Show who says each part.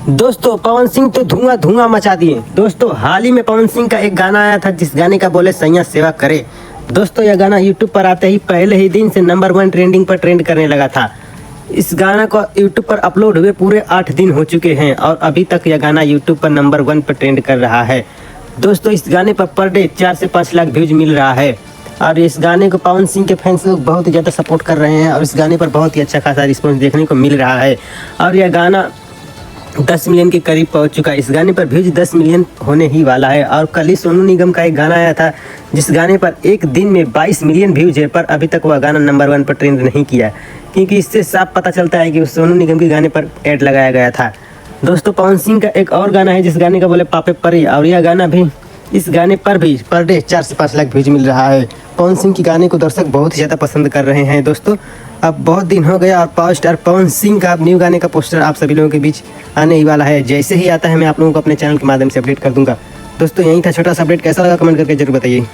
Speaker 1: दोस्तों पवन सिंह तो धुआं धुआं मचा दिए। दोस्तों हाल ही में पवन सिंह का एक गाना आया था जिस गाने का बोले सैया सेवा करे। दोस्तों यह गाना यूट्यूब पर आते ही पहले ही दिन से नंबर 1 ट्रेंडिंग पर ट्रेंड करने लगा था। इस गाना को यूट्यूब पर अपलोड हुए पूरे 8 दिन हो चुके हैं और अभी तक यह गाना यूट्यूब पर नंबर 1 पर ट्रेंड कर रहा है। दोस्तों इस गाने पर डे 4 से 5 लाख व्यूज मिल रहा है और इस गाने को पवन सिंह के फैंस लोग बहुत ही ज़्यादा सपोर्ट कर रहे हैं और इस गाने पर बहुत ही अच्छा खासा रिस्पॉन्स देखने को मिल रहा है और यह गाना 10 मिलियन के करीब पहुंच चुका है। इस गाने पर व्यूज 10 मिलियन होने ही वाला है। और कल ही सोनू निगम का एक गाना आया था जिस गाने पर एक दिन में 22 मिलियन व्यूज है, पर अभी तक वह गाना नंबर 1 पर ट्रेंड नहीं किया क्योंकि इससे साफ पता चलता है कि सोनू निगम के गाने पर ऐड लगाया गया था। दोस्तों पवन सिंह का एक और गाना है जिस गाने का बोले पापे परी और यह गाना भी इस गाने पर भी पर डे 4 से 5 लाख व्यूज मिल रहा है। पवन सिंह के गाने को दर्शक बहुत ही ज़्यादा पसंद कर रहे हैं। दोस्तों अब बहुत दिन हो गया और पावर स्टार पवन सिंह का न्यू गाने का पोस्टर आप सभी लोगों के बीच आने ही वाला है। जैसे ही आता है मैं आप लोगों को अपने चैनल के माध्यम से अपडेट कर दूंगा। दोस्तों यही था छोटा सा अपडेट, कैसा लगा कमेंट करके जरूर बताइए।